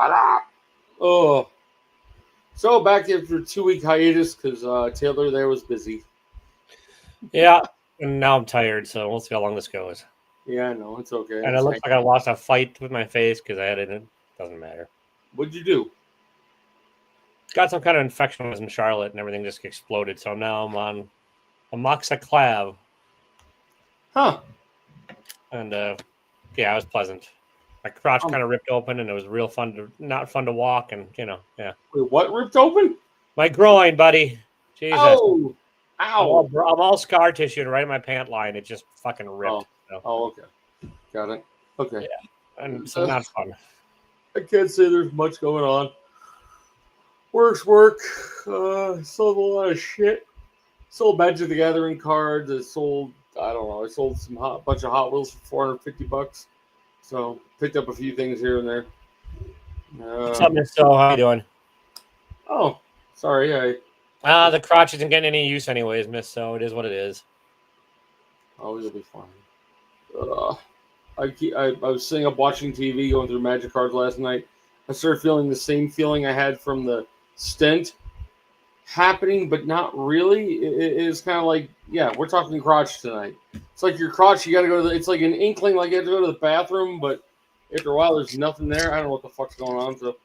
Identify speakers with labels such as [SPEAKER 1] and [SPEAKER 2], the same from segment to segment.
[SPEAKER 1] What up? Oh. So back after a 2-week hiatus because Taylor there was busy.
[SPEAKER 2] Yeah, and now I'm tired, so we'll see how long this goes.
[SPEAKER 1] Yeah, I know. It's okay.
[SPEAKER 2] And it looks like I lost a fight with my face because I had it. It doesn't matter.
[SPEAKER 1] What'd you do?
[SPEAKER 2] Got some kind of infection in Charlotte, and everything just exploded. So now I'm on amoxiclav.
[SPEAKER 1] Huh.
[SPEAKER 2] And yeah, it was pleasant. My crotch kind of ripped open, and it was real not fun to walk, and yeah.
[SPEAKER 1] Wait, what ripped open?
[SPEAKER 2] My groin, buddy. Jesus.
[SPEAKER 1] Oh, ow!
[SPEAKER 2] I'm all scar tissue right in my pant line. It just fucking ripped.
[SPEAKER 1] Oh, okay. Got it. Okay.
[SPEAKER 2] Yeah, and so not fun.
[SPEAKER 1] I can't say there's much going on. Work. Sold a lot of shit. Sold Magic the Gathering cards. I sold some bunch of Hot Wheels for $450. So picked up a few things here and there.
[SPEAKER 2] What's up, Miss So? How you doing?
[SPEAKER 1] Oh, sorry.
[SPEAKER 2] The crotch isn't getting any use anyways, Miss So. It is what it is.
[SPEAKER 1] Oh, you'll be fine. I was sitting up watching TV, going through Magic cards last night. I started feeling the same feeling I had from the stent happening, but not really. It is kind of like, yeah, we're talking crotch tonight. It's like your crotch, you got to go to it's like an inkling, like you have to go to the bathroom, but after a while, there's nothing there. I don't know what the fuck's going on, so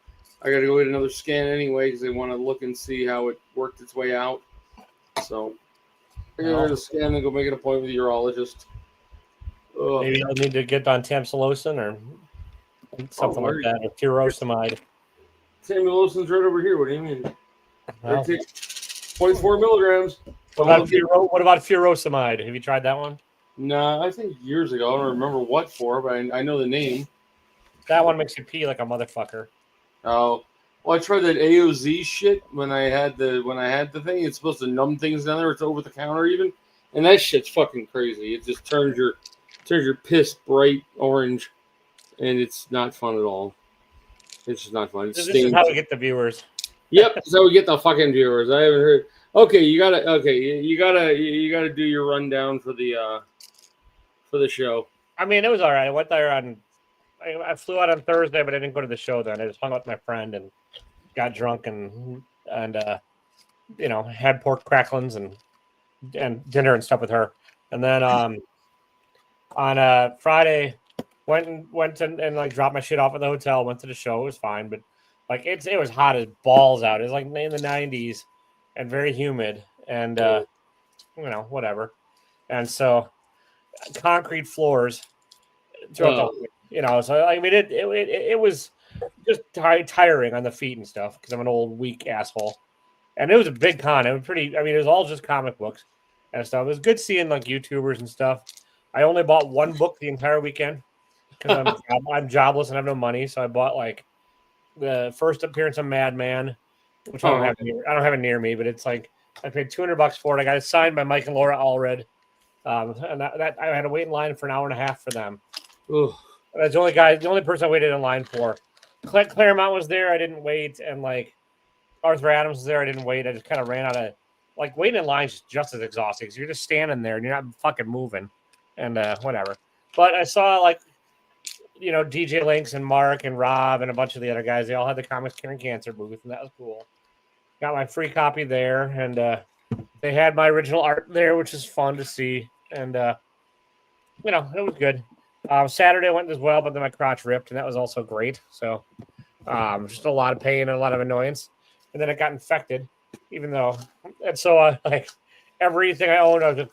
[SPEAKER 1] I got to go get another scan anyway because they want to look and see how it worked its way out. So I got to get a scan and go make an appointment with a urologist. Ugh.
[SPEAKER 2] Maybe you'll need to get on tamsulosin or something like that, or furosemide.
[SPEAKER 1] Tamsulosin's right over here. What do you mean? Well, 0.4 milligrams.
[SPEAKER 2] What about furosemide? Have you tried that one?
[SPEAKER 1] No, I think years ago. I don't remember what for, but I know the name.
[SPEAKER 2] That one makes you pee like a motherfucker.
[SPEAKER 1] Oh, well, I tried that AOZ shit when I had the thing. It's supposed to numb things down there. It's over the counter even, and that shit's fucking crazy. It just turns your piss bright orange, and it's not fun at all. It's just not fun.
[SPEAKER 2] This is how we get the viewers.
[SPEAKER 1] Yep, so we get the fucking viewers. I haven't heard. Okay, you gotta do your rundown for the show.
[SPEAKER 2] I mean, it was all right. I went there I flew out on Thursday, but I didn't go to the show then. I just hung out with my friend and got drunk and had pork cracklings and dinner and stuff with her. And then on Friday, went and like dropped my shit off at the hotel. Went to the show. It was fine, but like it was hot as balls out. It was like in the 90s and very humid and whatever. And so concrete floors throughout so I mean it was just tiring on the feet and stuff because I'm an old weak asshole. And it was a big con. It was all just comic books and stuff. It was good seeing like YouTubers and stuff. I only bought one book the entire weekend because I'm jobless and I have no money, so I bought like the first appearance of Madman, which I don't have it near me, but it's like I paid $200 for it. I got it signed by Mike and Laura Allred, and that I had to wait in line for an hour and a half for them.
[SPEAKER 1] Ugh.
[SPEAKER 2] That's the only person I waited in line for. Claremont was there. I didn't wait, and like Arthur Adams was there. I didn't wait. I just kind of ran out of waiting in line is just as exhausting because you're just standing there and you're not fucking moving, and whatever. But I saw DJ Lynx and Mark and Rob and a bunch of the other guys. They all had the Comics Curing Cancer booth, and that was cool. Got my free copy there, and they had my original art there, which is fun to see. And it was good. Saturday went as well, but then my crotch ripped, and that was also great. So just a lot of pain and a lot of annoyance. And then it got infected, so everything I owned, I was just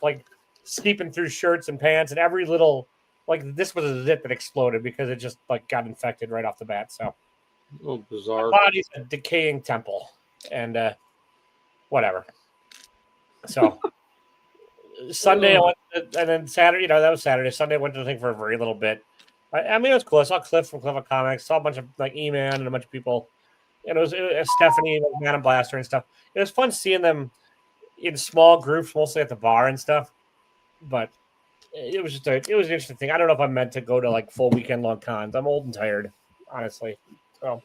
[SPEAKER 2] skeeping through shirts and pants, and every little. This was a zip that exploded because it just got infected right off the bat. So,
[SPEAKER 1] bizarre.
[SPEAKER 2] My body's a decaying temple, and whatever. So, Sunday I went, and then Saturday, that was Saturday. Sunday I went to the thing for a very little bit. I mean, it was cool. I saw Cliff from Cliff of Comics. Saw a bunch of E-Man and a bunch of people. And it was Stephanie, Madam Blaster and stuff. It was fun seeing them in small groups, mostly at the bar and stuff. But it was an interesting thing. I don't know if I'm meant to go to full weekend long cons. I'm old and tired, honestly. So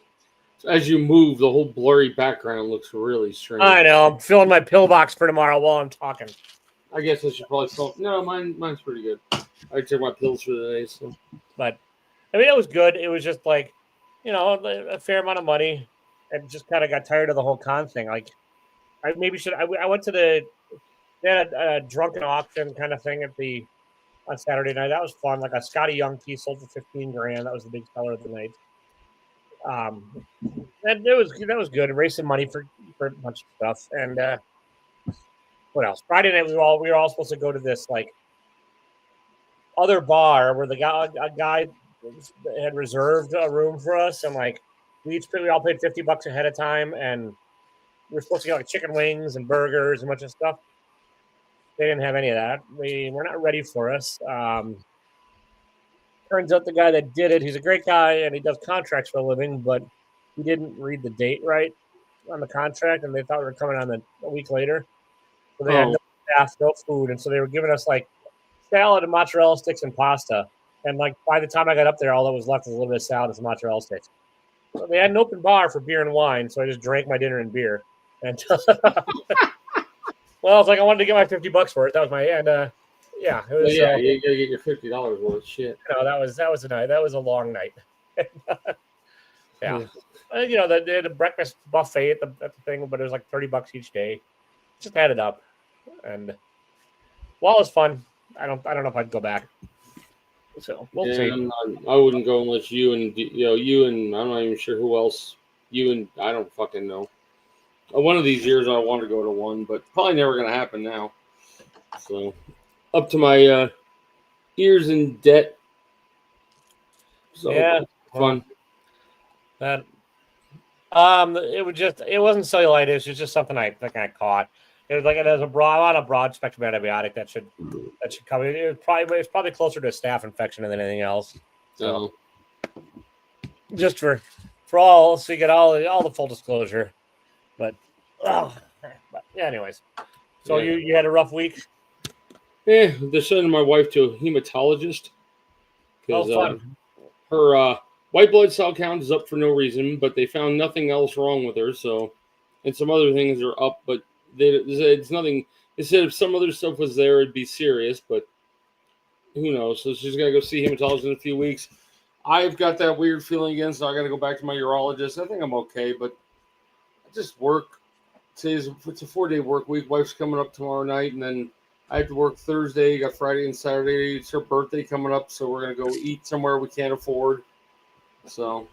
[SPEAKER 1] as you move, the whole blurry background looks really strange.
[SPEAKER 2] I know. I'm filling my pillbox for tomorrow while I'm talking.
[SPEAKER 1] I guess I should probably fill. No, mine's pretty good. I took my pills for the day. So,
[SPEAKER 2] but I mean, it was good. It was just a fair amount of money, and just kind of got tired of the whole con thing. Like, I maybe should. I went to they had a drunken auction kind of thing on Saturday night. That was fun. Like a Scotty Young piece sold for 15 grand. That was the big seller of the night. And that was good. Raising money for a bunch of stuff. And what else? Friday night we were all supposed to go to this like other bar where a guy had reserved a room for us, and like we all paid $50 ahead of time, and we were supposed to get like chicken wings and burgers and a bunch of stuff. They didn't have any of that. They were not ready for us. Turns out the guy that did it, he's a great guy and he does contracts for a living, but he didn't read the date right on the contract, and they thought we were coming on a week later. So they had no staff, no food, and so they were giving us like salad and mozzarella sticks and pasta. And like by the time I got up there, all that was left was a little bit of salad and some mozzarella sticks. So they had an open bar for beer and wine, so I just drank my dinner and beer. And well, it's like I wanted to get my $50 for it. That was my yeah. It was,
[SPEAKER 1] you gotta get your $50 worth. Shit.
[SPEAKER 2] That was a night. That was a long night. Yeah. They had a breakfast buffet at the thing, but it was like $30 each day. Just added up, and while it was fun, I don't know if I'd go back. So we'll see.
[SPEAKER 1] I wouldn't go unless you and I'm not even sure who else. You and I don't fucking know. One of these years I want to go to one, but probably never going to happen now. So up to my ears in debt. So
[SPEAKER 2] yeah,
[SPEAKER 1] fun.
[SPEAKER 2] That it wasn't cellulite. It was just something I think I caught. It was like it has a broad spectrum antibiotic that should cover it. It's probably closer to a staph infection than anything else. So just for all, so you get all the full disclosure. But yeah, anyways. So you had a rough week?
[SPEAKER 1] Yeah, they're sending my wife to a hematologist because her white blood cell count is up for no reason, but they found nothing else wrong with her. So, and some other things are up, but it's nothing. They said if some other stuff was there, it'd be serious, but who knows? So she's got to go see a hematologist in a few weeks. I've got that weird feeling again, so I got to go back to my urologist. I think I'm okay, but I just work. It's a 4-day work week. Wife's coming up tomorrow night, and then I have to work Thursday. Got Friday and Saturday. It's her birthday coming up, so we're gonna go eat somewhere we can't afford. So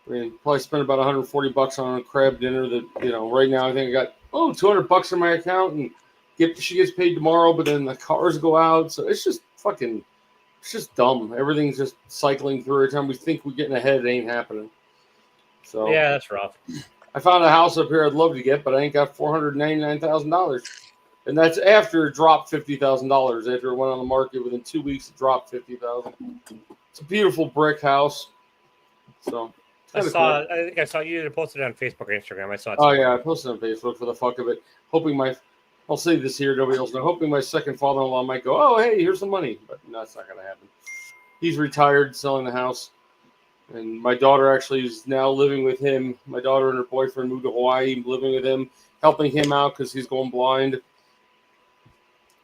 [SPEAKER 1] probably spend about $140 on a crab dinner. That right now I think I got $200 in my account, and she gets paid tomorrow. But then the cars go out, so it's just dumb. Everything's just cycling through. Every time we think we're getting ahead, it ain't happening. So
[SPEAKER 2] yeah, that's rough.
[SPEAKER 1] I found a house up here I'd love to get, but I ain't got $499,000. And that's after it dropped $50,000. After it went on the market, within 2 weeks, it dropped $50,000. It's a beautiful brick house. So
[SPEAKER 2] I think I saw you posted it on Facebook or Instagram. I saw it.
[SPEAKER 1] Oh yeah, I posted it on Facebook for the fuck of it. I'll say this here, nobody else knows. Hoping my second father-in-law might go, oh hey, here's some money, but no, that's not gonna happen. He's retired, selling the house. And my daughter actually is now living with him. My daughter and her boyfriend moved to Hawaii, living with him, helping him out because he's going blind.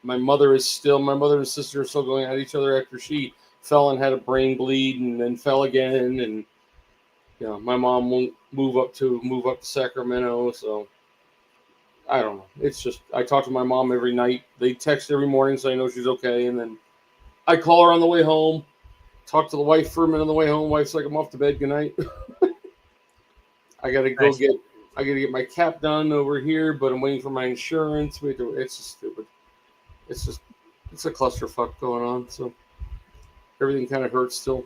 [SPEAKER 1] My mother and sister are still going at each other after she fell and had a brain bleed and then fell again. And my mom won't move up to Sacramento. So I don't know. It's just I talk to my mom every night. They text every morning so I know she's okay, and then I call her on the way home. Talk to the wife for a minute on the way home. Wife's like, I'm off to bed. Good night. I gotta get my cap done over here, but I'm waiting for my insurance. It's just stupid. It's a clusterfuck going on. So everything kind of hurts still.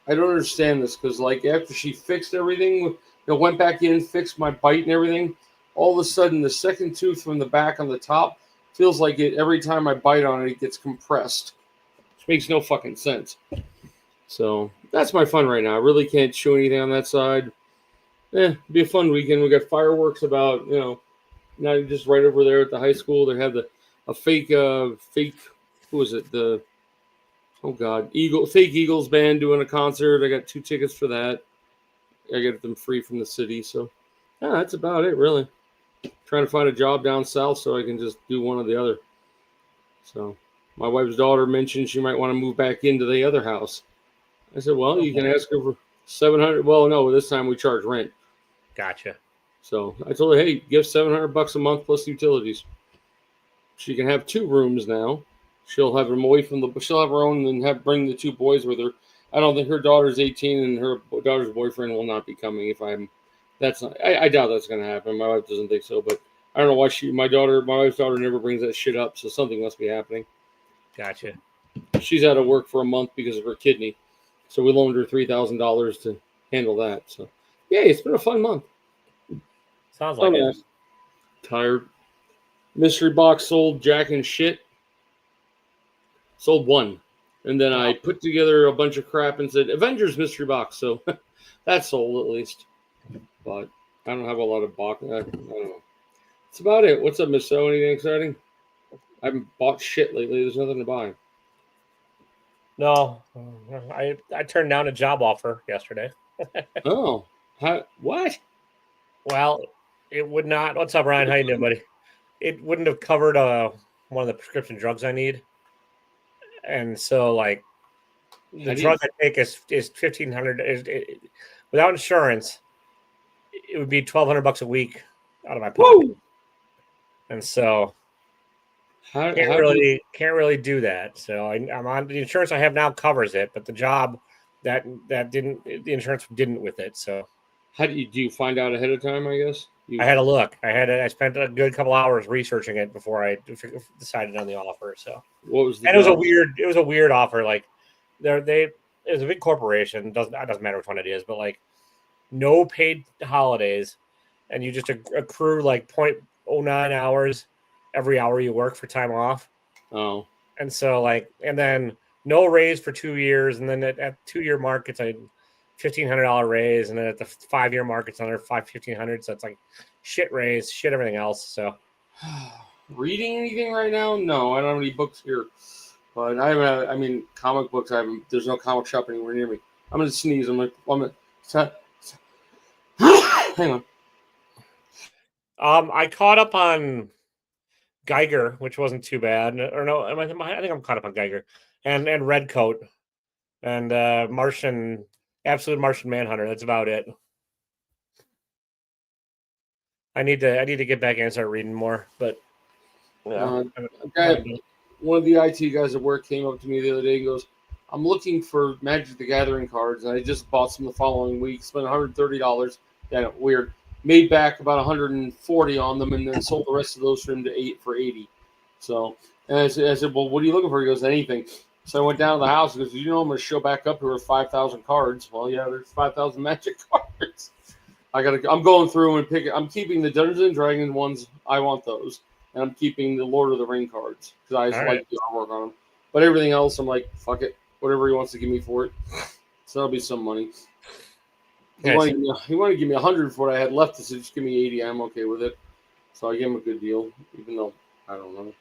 [SPEAKER 1] I don't understand this because like after she fixed everything, went back in, fixed my bite and everything. All of a sudden, the second tooth from the back on the top feels like it every time I bite on it, it gets compressed. Makes no fucking sense. So that's my fun right now. I really can't show anything on that side. It'll be a fun weekend. We got fireworks about, now just right over there at the high school. They have a fake, who was it? Fake Eagles band doing a concert. I got 2 tickets for that. I get them free from the city. So yeah, that's about it really. Trying to find a job down south so I can just do one or the other. So my wife's daughter mentioned she might want to move back into the other house. I said, well, you can ask her for $700. Well, no, this time we charge rent.
[SPEAKER 2] Gotcha.
[SPEAKER 1] So I told her, hey, give $700 a month plus utilities. She can have 2 rooms now. She'll have them away from the. She'll have her own and bring the 2 boys with her. I don't think her daughter's 18 and her daughter's boyfriend will not be coming. That's not. I doubt that's going to happen. My wife doesn't think so, but I don't know why my wife's daughter never brings that shit up. So something must be happening.
[SPEAKER 2] Gotcha.
[SPEAKER 1] She's out of work for a month because of her kidney, so we loaned her $3,000 to handle that. So yeah, it's been a fun month.
[SPEAKER 2] Sounds like it.
[SPEAKER 1] Tired. Mystery box sold jack and shit. Sold 1. And then I put together a bunch of crap and said, Avengers mystery box. So that sold at least. But I don't have a lot of box. I don't know. That's about it. What's up, Miss O? Anything exciting? I haven't bought shit lately. There's nothing to buy.
[SPEAKER 2] No. I turned down a job offer yesterday.
[SPEAKER 1] Oh. What?
[SPEAKER 2] Well, it would not. What's up, Ryan? How you doing, buddy? It wouldn't have covered one of the prescription drugs I need. And so, like, the drug I take is $1,500. Without insurance, it would be $1,200 a week out of my pocket. Woo! And so, can't really do that. So I'm on the insurance I have now covers it, but the job that didn't, the insurance didn't with it. So,
[SPEAKER 1] do you find out ahead of time? I guess
[SPEAKER 2] I had to look. I spent a good couple hours researching it before I decided on the offer. So
[SPEAKER 1] what was the?
[SPEAKER 2] And it was a weird offer. Like it was a big corporation. It doesn't matter which one it is, but like no paid holidays, and you just accrue like 0.09 hours every hour you work for time off.
[SPEAKER 1] Oh,
[SPEAKER 2] and so and then no raise for 2 years, and then at 2-year mark it's a $1,500 raise, and then at the 5-year mark it's another $1,500. So it's like shit raise, shit everything else. So
[SPEAKER 1] reading anything right now? No, I don't have any books here. But I mean, comic books. There's no comic shop anywhere near me. I'm gonna sneeze. I'm gonna. Hang on.
[SPEAKER 2] I caught up on Geiger, which wasn't too bad. Or no, I think I'm caught up on Geiger and Redcoat and Absolute Martian Manhunter. That's about it. I need to get back and start reading more. But
[SPEAKER 1] yeah. One of the IT guys at work came up to me the other day and goes, I'm looking for Magic the Gathering cards, and I just bought some the following week, spent $130. Yeah, weird. Made back about $140 on them, and then sold the rest of those for him for $80. So, and I said, well, what are you looking for? He goes, anything. So I went down to the house. He goes, you know, I'm going to show back up here with 5,000 cards. Well, yeah, there's 5,000 Magic cards. I'm going through and picking. I'm keeping the Dungeons and Dragons ones. I want those. And I'm keeping the Lord of the Ring cards because I just like the artwork on them. But everything else, I'm like, fuck it. Whatever he wants to give me for it. So that'll be some money. He wanted to give me 100 for what I had left. He said, just give me 80. I'm okay with it. So I gave him a good deal, even though I don't know.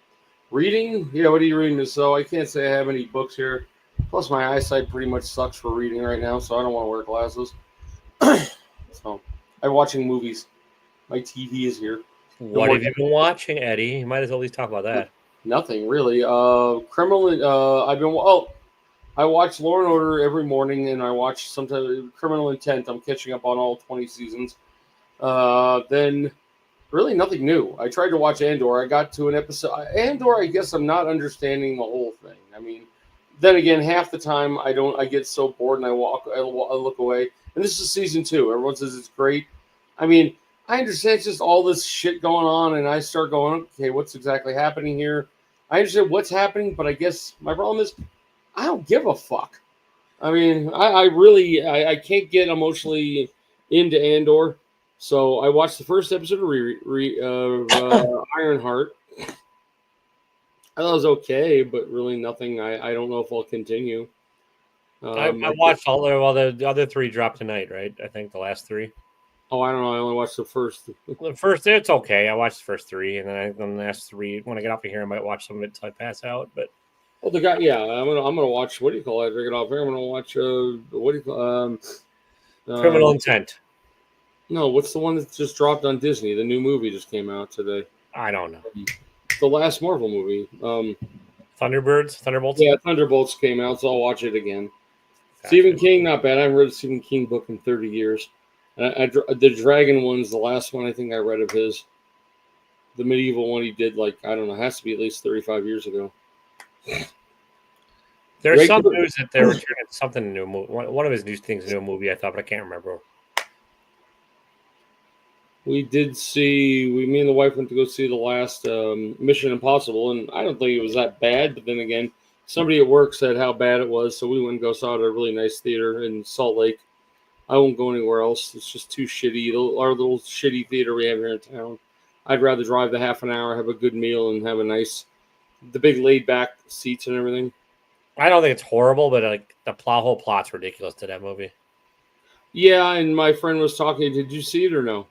[SPEAKER 1] Reading? Yeah, what are you reading? So I can't say I have any books here. Plus, my eyesight pretty much sucks for reading right now, so I don't want to wear glasses. So I'm watching movies. My TV is here.
[SPEAKER 2] What have you been watching, Eddie? You might as well at least talk about that.
[SPEAKER 1] Nothing really. I watch Law and Order every morning, and I watch sometimes Criminal Intent. I'm catching up on all 20 seasons. Then really nothing new. I tried to watch Andor. I got to an episode. Andor, I guess I'm not understanding the whole thing. I mean, then again, half the time I get so bored and I look away. And this is season 2. Everyone says it's great. I mean, I understand it's just all this shit going on, and I start going, okay, what's exactly happening here? I understand what's happening, but I guess my problem is I don't give a fuck. I mean, I can't get emotionally into Andor, so I watched the first episode of Ironheart. I thought it was okay, but really nothing. I don't know if I'll continue.
[SPEAKER 2] I watched all the other 3 dropped tonight, right? I think the last 3.
[SPEAKER 1] Oh, I don't know. I only watched the first.
[SPEAKER 2] The first, it's okay. I watched the first 3, and then the last 3. When I get off of here, I might watch some of it until I pass out. But
[SPEAKER 1] the guy, yeah, I'm gonna watch. What do you call it? I get off here. I'm gonna watch. What do you call?
[SPEAKER 2] Criminal Intent.
[SPEAKER 1] No, what's the one that just dropped on Disney? The new movie just came out today.
[SPEAKER 2] I don't know.
[SPEAKER 1] The last Marvel movie.
[SPEAKER 2] Thunderbolts.
[SPEAKER 1] Yeah, Thunderbolts came out, so I'll watch it again. Stephen King, not bad. I haven't read a Stephen King book in 30 years. The Dragon one's the last one I think I read of his. The medieval one he did, like, I don't know, has to be at least 35 years ago.
[SPEAKER 2] There's some news that they're returning something new. One of his new things, new movie, I thought, but I can't remember.
[SPEAKER 1] We did see, me and the wife went to go see the last Mission Impossible, and I don't think it was that bad. But then again, somebody at work said how bad it was, so we went and go saw it at a really nice theater in Salt Lake. I won't go anywhere else. It's just too shitty. Our little shitty theater we have here in town. I'd rather drive the half an hour, have a good meal, and have the big laid back seats and everything.
[SPEAKER 2] I don't think it's horrible, but like the whole plot's ridiculous to that movie.
[SPEAKER 1] Yeah, and my friend was talking. Did you see it or no?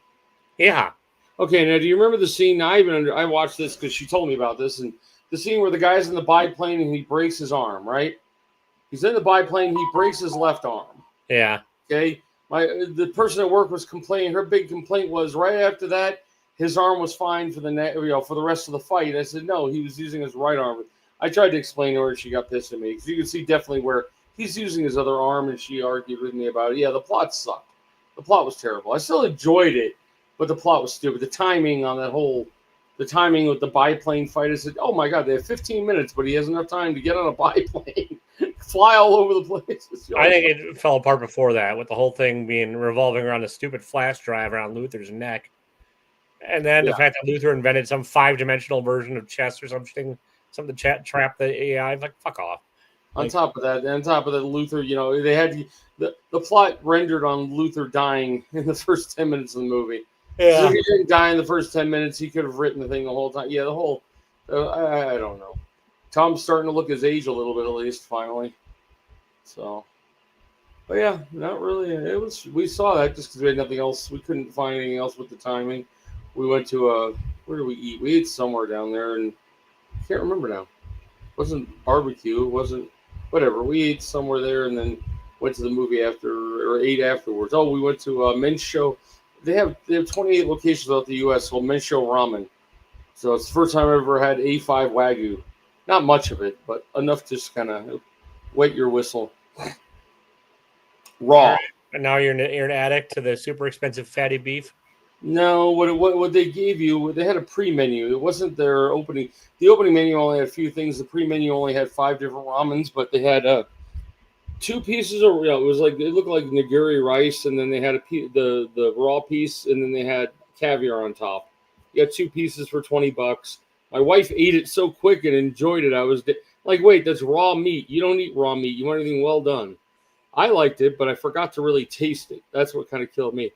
[SPEAKER 2] Yeah.
[SPEAKER 1] Okay, now do you remember the scene? I watched this because she told me about this, and the scene where the guy's in the biplane and he breaks his arm, right? He's in the biplane, he breaks his left arm.
[SPEAKER 2] Yeah.
[SPEAKER 1] Okay. The person at work was complaining. Her big complaint was right after that, his arm was fine for the rest of the fight. I said no, he was using his right arm. I tried to explain to her, and she got pissed at me because you can see definitely where he's using his other arm, and she argued with me about it. Yeah, the plot sucked. The plot was terrible. I still enjoyed it, but the plot was stupid. The timing on the timing with the biplane fight. I said, oh my God, they have 15 minutes, but he has enough time to get on a biplane, fly all over the place.
[SPEAKER 2] I think it fell apart before that, with the whole thing being revolving around a stupid flash drive around Luther's neck. And then the fact that Luther invented some 5-dimensional version of chess or something to trap the AI. Like, fuck off.
[SPEAKER 1] On top of that, Luther, they had the plot rendered on Luther dying in the first 10 minutes of the movie. Yeah. So if he didn't die in the first 10 minutes, he could have written the thing the whole time. Yeah, the whole, I don't know. Tom's starting to look his age a little bit, at least, finally. So, but yeah, not really. We saw that just because we had nothing else. We couldn't find anything else with the timing. We went to where did we eat? We ate somewhere down there, and I can't remember now. It wasn't barbecue. It wasn't, whatever. We ate somewhere there, and then went to the movie or ate afterwards. Oh, we went to a men's show. They have 28 locations throughout the U.S. called Men's Show Ramen. So it's the first time I've ever had A5 Wagyu. Not much of it, but enough to just kind of wet your whistle. Raw.
[SPEAKER 2] Right. And now you're an addict to the super expensive fatty beef?
[SPEAKER 1] No, what they gave you, they had a pre-menu. It wasn't their opening. The opening menu only had a few things. The pre-menu only had 5 different ramens, but they had 2 pieces of, it was like, it looked like nigiri rice, and then they had the raw piece, and then they had caviar on top. You got 2 pieces for $20. My wife ate it so quick and enjoyed it. I was like, wait, that's raw meat. You don't eat raw meat. You want anything well done. I liked it, but I forgot to really taste it. That's what kind of killed me.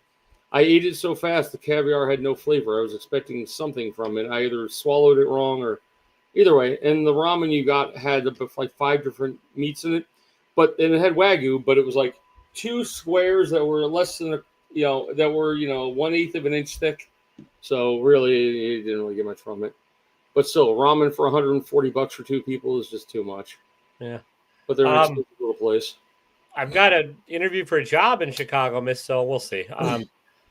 [SPEAKER 1] I ate it so fast, the caviar had no flavor. I was expecting something from it. I either swallowed it wrong or either way. And the ramen you got had like 5 different meats in it. But and it had Wagyu, but it was like 2 squares that were less than that were 1/8 of an inch thick. So really, you didn't really get much from it. But still, ramen for $140 for 2 people is just too much.
[SPEAKER 2] Yeah.
[SPEAKER 1] But they're an expensive little place.
[SPEAKER 2] I've got an interview for a job in Chicago, Miss. So we'll see.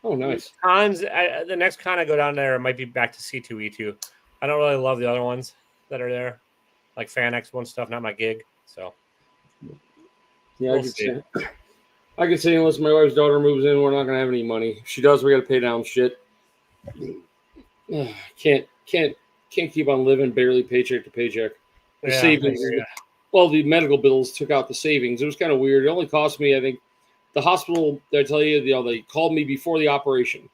[SPEAKER 1] Oh, nice.
[SPEAKER 2] Cons. The next con I go down there, it might be back to C2E2. I don't really love the other ones that are there, like Fan Expo and stuff. Not my gig. So.
[SPEAKER 1] Yeah, I could say unless my wife's daughter moves in, we're not gonna have any money. If she does, we got to pay down shit. Can't keep on living barely paycheck to paycheck. The savings, well, the medical bills took out the savings. It was kind of weird. It only cost me, I think, the hospital. Did I tell you? They called me before the operation.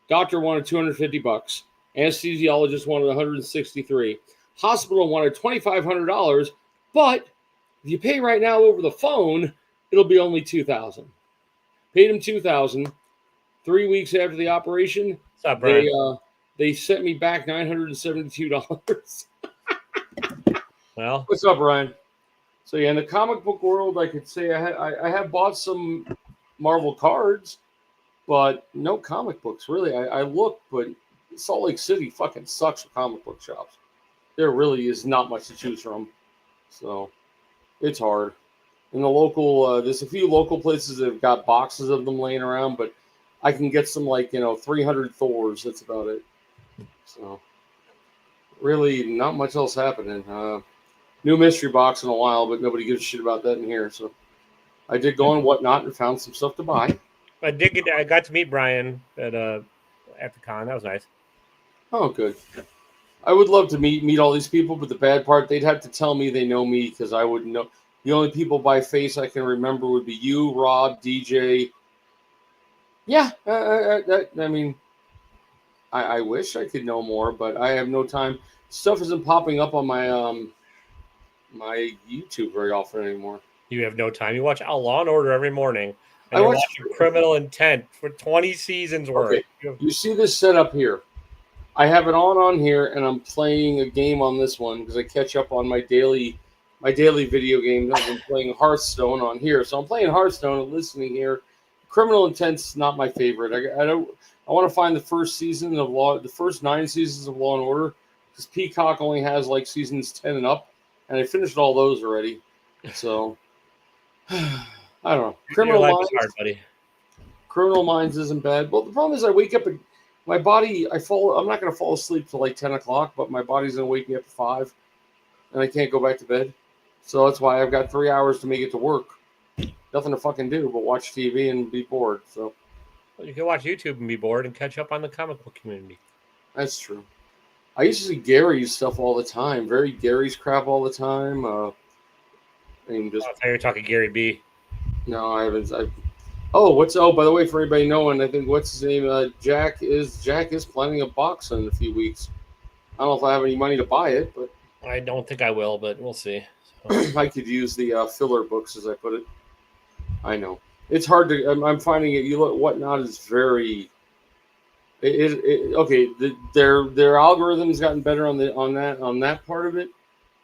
[SPEAKER 1] Doctor wanted $250. Anesthesiologist wanted $163. Hospital wanted $2,500, but if you pay right now over the phone, it'll be only $2,000. Paid him $2,000. 3 weeks after the operation,
[SPEAKER 2] what's up, Brian?
[SPEAKER 1] They sent me back $972.
[SPEAKER 2] Well,
[SPEAKER 1] what's up, Ryan? So yeah, in the comic book world, I could say I have bought some Marvel cards, but no comic books really. I look, but Salt Lake City fucking sucks for comic book shops. There really is not much to choose from, so it's hard. In the local, there's a few local places that have got boxes of them laying around, but I can get some 300 Thors. That's about it. So really, not much else happening. New mystery box in a while, but nobody gives a shit about that in here. So I did go on Whatnot and found some stuff to buy.
[SPEAKER 2] I got to meet Brian at the con. That was nice.
[SPEAKER 1] Oh, good. I would love to meet all these people, but the bad part, they'd have to tell me they know me because I wouldn't know. The only people by face I can remember would be you, Rob, DJ. Yeah, I mean, I wish I could know more, but I have no time. Stuff isn't popping up on my YouTube very often anymore.
[SPEAKER 2] You have no time. You watch Law and Order every morning, and
[SPEAKER 1] I
[SPEAKER 2] you're
[SPEAKER 1] watch
[SPEAKER 2] watching Criminal Intent for 20 seasons worth.
[SPEAKER 1] Okay, you see this setup here. I have it on here, and I'm playing a game on this one because I catch up on my daily video games. I've been playing Hearthstone on here, so I'm playing Hearthstone and listening here. Criminal Intent's not my favorite. I don't. I want to find the first 9 seasons of Law and Order, because Peacock only has like seasons 10 and up, and I finished all those already. So I don't know.
[SPEAKER 2] Your life is hard, buddy.
[SPEAKER 1] Criminal Minds isn't bad. Well, the problem is I wake up and my body. I'm not going to fall asleep till like 10 o'clock, but my body's going to wake me up at 5, and I can't go back to bed. So that's why I've got 3 hours to make it to work. Nothing to fucking do but watch TV and be bored. So
[SPEAKER 2] you can watch YouTube and be bored and catch up on the comic book community.
[SPEAKER 1] That's true. I used to see Gary's stuff all the time. Very Gary's crap all the time. I mean, just.
[SPEAKER 2] I thought you were talking Gary B.
[SPEAKER 1] No, I haven't. By the way, for anybody knowing, I think what's his name? Jack is planning a box in a few weeks. I don't know if I have any money to buy it, but
[SPEAKER 2] I don't think I will, but we'll see. So.
[SPEAKER 1] I could use the filler books, as I put it. I know it's hard to. I'm finding it. You look Whatnot is very. Okay. Their algorithm's gotten better on that part of it,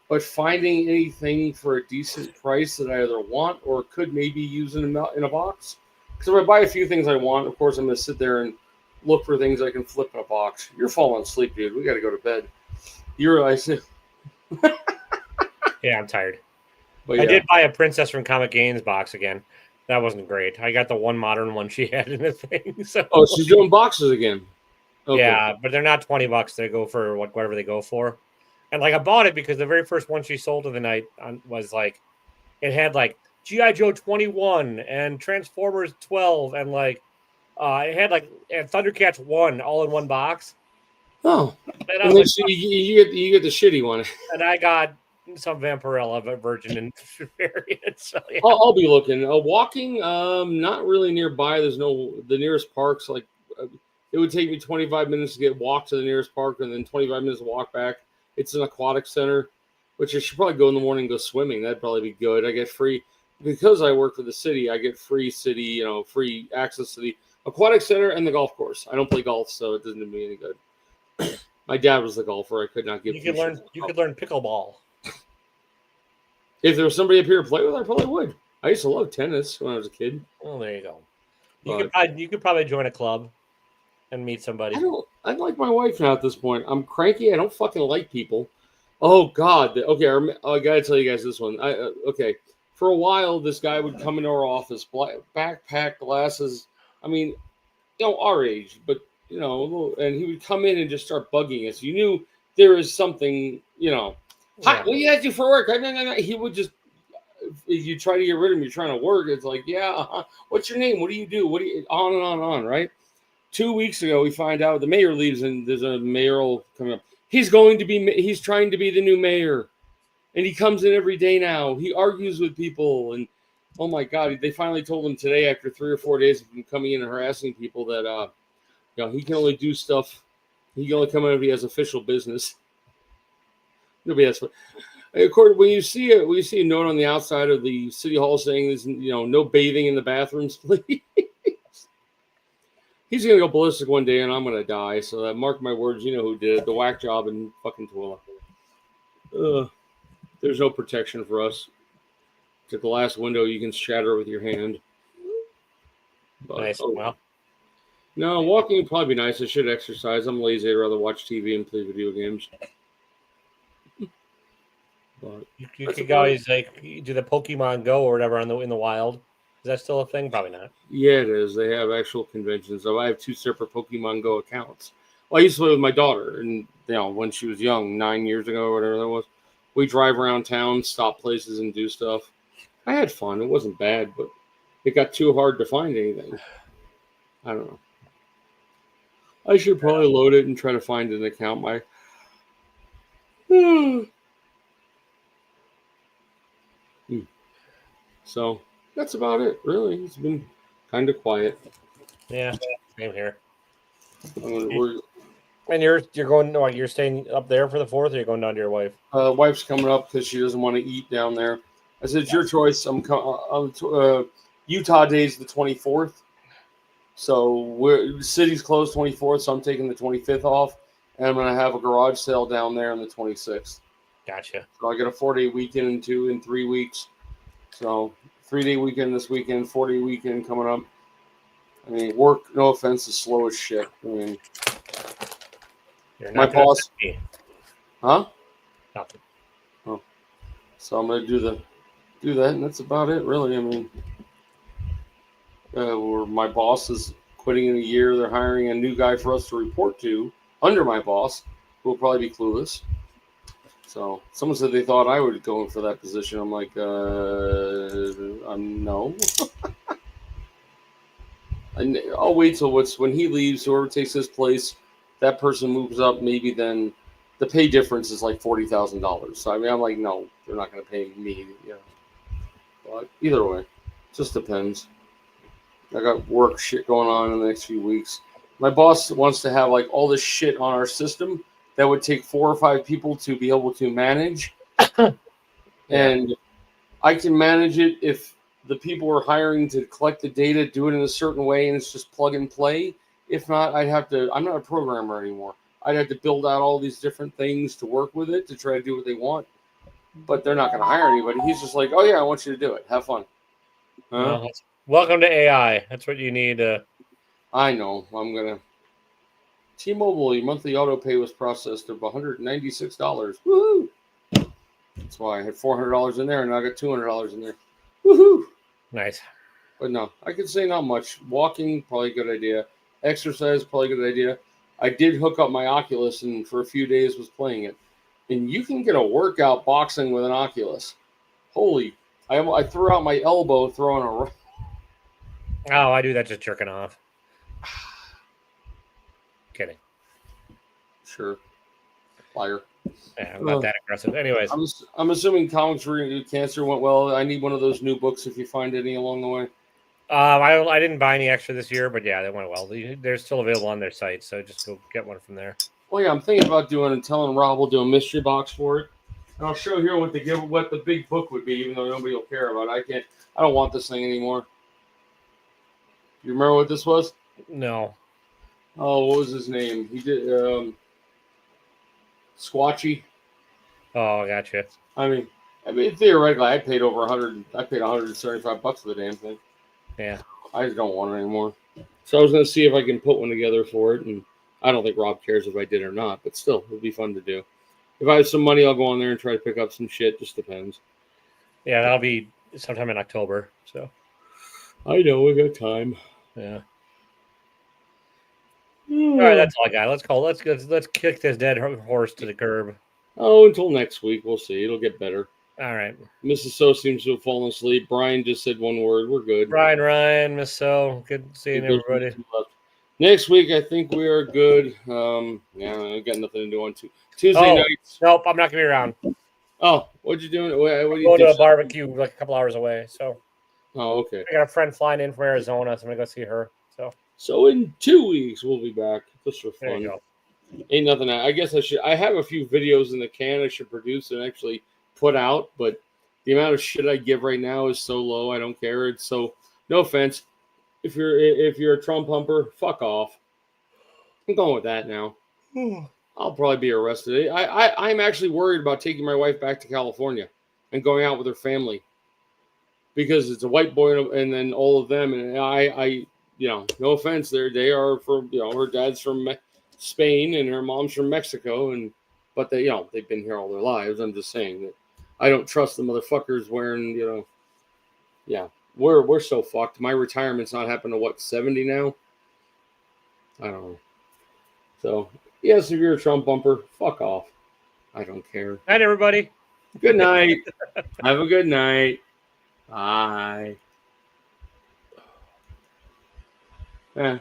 [SPEAKER 1] but finding anything for a decent price that I either want or could maybe use in a box. Because if I buy a few things I want, of course I'm going to sit there and look for things I can flip in a box. You're falling asleep, dude. We got to go to bed. You realize it?
[SPEAKER 2] Yeah, I'm tired.
[SPEAKER 1] But
[SPEAKER 2] I did buy a Princess from Comic Games box again. That wasn't great. I got the one modern one she had in the thing. So.
[SPEAKER 1] Oh, she's doing boxes again.
[SPEAKER 2] Okay. Yeah, but they're not $20. They go for whatever they go for. And like I bought it because the very first one she sold of the night was like, it had like G.I. Joe 21 and Transformers 12 and like it had like Thundercats 1 all in one box.
[SPEAKER 1] Oh, and then you get the shitty one.
[SPEAKER 2] And I got some Vampirella Virgin and variant. So yeah.
[SPEAKER 1] I'll be looking. Walking, not really nearby. There's the nearest parks. Like it would take me 25 minutes to walk to the nearest park, and then 25 minutes to walk back. It's an aquatic center, which I should probably go in the morning and go swimming. That'd probably be good. I get free because I work for the city. I get free city, free access to the aquatic center and the golf course. I don't play golf, so it doesn't do me any good. My dad was the golfer. I could not give.
[SPEAKER 2] You could learn pickleball.
[SPEAKER 1] If there was somebody up here to play with, I probably would. I used to love tennis when I was a kid.
[SPEAKER 2] Well, there you go. You could probably join a club and meet somebody.
[SPEAKER 1] I'd like my wife now at this point. I'm cranky. I don't fucking like people. Oh God. Okay, I gotta tell you guys this one. Okay. For a while, this guy would come into our office, backpack, glasses. I mean, our age, but and he would come in and just start bugging us. You knew there is something, Hi, what do you have to do for work? He would just, if you try to get rid of him, you're trying to work. It's like, what's your name? What do you do? On and on and on, right? 2 weeks ago, we find out the mayor leaves and there's a mayoral coming up. He's trying to be the new mayor. And he comes in every day now. He argues with people. And, oh, my God, they finally told him today after 3 or 4 days of him coming in and harassing people that, he can only do stuff. He can only come in if he has official business. Nobody has. According, when you see a note on the outside of the city hall saying there's no bathing in the bathrooms, please. He's gonna go ballistic one day, and I'm gonna die. So that, mark my words. You know who did it? The whack job in fucking Twila. There's no protection for us. It's a glass window you can shatter with your hand. But,
[SPEAKER 2] nice. Well.
[SPEAKER 1] No, walking would probably be nice. I should exercise. I'm lazy. I'd rather watch TV and play video games.
[SPEAKER 2] But you could always do the Pokemon Go or whatever in the wild. Is that still a thing? Probably not.
[SPEAKER 1] Yeah, it is. They have actual conventions. So I have 2 separate Pokemon Go accounts. Well, I used to play with my daughter, and when she was young, 9 years ago or whatever that was, we drive around town, stop places, and do stuff. I had fun. It wasn't bad, but it got too hard to find anything. I don't know. I should probably load it and try to find an account. My so that's about it. Really, it's been kind of quiet.
[SPEAKER 2] Yeah, same here.
[SPEAKER 1] We're
[SPEAKER 2] And you're going. No, you're staying up there for the 4th, or you're going down to your wife?
[SPEAKER 1] wife's coming up because she doesn't want to eat down there. I said, it's your choice. Utah Day's the 24th. So the city's closed 24th, so I'm taking the 25th off. And I'm going to have a garage sale down there on the 26th.
[SPEAKER 2] Gotcha.
[SPEAKER 1] So I get a 4-day weekend in 3 weeks. So 3-day weekend this weekend, 4-day weekend coming up. I mean, work, no offense, is slow as shit. I mean, my boss. Huh?
[SPEAKER 2] Nothing.
[SPEAKER 1] Oh. So I'm going to do that, and that's about it, really. I mean, where my boss is quitting in a year. They're hiring a new guy for us to report to under my boss, who will probably be clueless. So someone said they thought I would go for that position. I'm like, no. I'll wait till when he leaves, whoever takes his place, that person moves up. Maybe then the pay difference is like $40,000. So I mean, I'm like, no, they're not going to pay me. Yeah. But either way, it just depends. I got work shit going on in the next few weeks. My boss wants to have like all this shit on our system that would take 4 or 5 people to be able to manage. And I can manage it if the people we're hiring to collect the data do it in a certain way and it's just plug and play. If not, I'm not a programmer anymore. I'd have to build out all these different things to work with it to try to do what they want. But they're not going to hire anybody. He's just like, oh yeah, I want you to do it. Have fun. Huh?
[SPEAKER 2] Well, welcome to AI. That's what you need.
[SPEAKER 1] I know. I'm going to. T-Mobile, your monthly auto pay was processed of $196. Woohoo! That's why I had $400 in there, and now I got $200 in there. Woohoo!
[SPEAKER 2] Nice.
[SPEAKER 1] But no, I could say not much. Walking, probably a good idea. Exercise, probably a good idea. I did hook up my Oculus, and for a few days was playing it. And you can get a workout boxing with an Oculus. Holy! I threw out my elbow throwing a.
[SPEAKER 2] Oh, I do that just jerking off. Kidding.
[SPEAKER 1] Sure. Liar.
[SPEAKER 2] Yeah, I'm not that aggressive. Anyways.
[SPEAKER 1] I'm assuming Comics for Cancer went well. I need one of those new books if you find any along the way.
[SPEAKER 2] I didn't buy any extra this year, but yeah, they went well. They're still available on their site, so just go get one from there.
[SPEAKER 1] Well, yeah, I'm thinking about telling Rob we'll do a mystery box for it. And I'll show here what the big book would be, even though nobody will care about it. I don't want this thing anymore. You remember what this was?
[SPEAKER 2] No.
[SPEAKER 1] Oh, what was his name? He did Squatchy.
[SPEAKER 2] Oh, I gotcha.
[SPEAKER 1] I mean, theoretically, I paid over $100. I paid $175 for the damn thing.
[SPEAKER 2] Yeah.
[SPEAKER 1] I just don't want it anymore. So I was going to see if I can put one together for it, and I don't think Rob cares if I did or not, but still, it would be fun to do. If I have some money, I'll go on there and try to pick up some shit. Just depends.
[SPEAKER 2] Yeah, that'll be sometime in October. So
[SPEAKER 1] I know we got time.
[SPEAKER 2] Yeah. All right, that's all I got. Let's kick this dead horse to the curb.
[SPEAKER 1] Oh, until next week, we'll see. It'll get better.
[SPEAKER 2] All right.
[SPEAKER 1] Mrs. So seems to have fallen asleep. Brian just said one word. We're good.
[SPEAKER 2] Ryan, Miss So, good seeing everybody.
[SPEAKER 1] Next week, I think we are good. Yeah, I got nothing to do on Tuesday nights.
[SPEAKER 2] Nope, I'm not gonna be around.
[SPEAKER 1] Oh, what you doing? What are you
[SPEAKER 2] going to a barbecue like a couple hours away. So.
[SPEAKER 1] Oh, okay.
[SPEAKER 2] I got a friend flying in from Arizona, so I'm gonna go see her.
[SPEAKER 1] So in 2 weeks we'll be back just for fun.
[SPEAKER 2] There you go.
[SPEAKER 1] Ain't nothing. I guess I have a few videos in the can I should produce and actually put out, but the amount of shit I give right now is so low. I don't care. It's so no offense. If you're a Trump humper, fuck off. I'm going with that now. I'll probably be arrested. I'm actually worried about taking my wife back to California and going out with her family because it's a white boy and then all of them, and I no offense, they are from her dad's from Spain and her mom's from Mexico, but they've been here all their lives. I'm just saying that I don't trust the motherfuckers wearing yeah. We're so fucked. My retirement's not happening to 70 now? I don't know. So, yes, if you're a Trump bumper, fuck off. I don't care.
[SPEAKER 2] Night, everybody.
[SPEAKER 1] Good night. Have a good night. Bye. Yeah.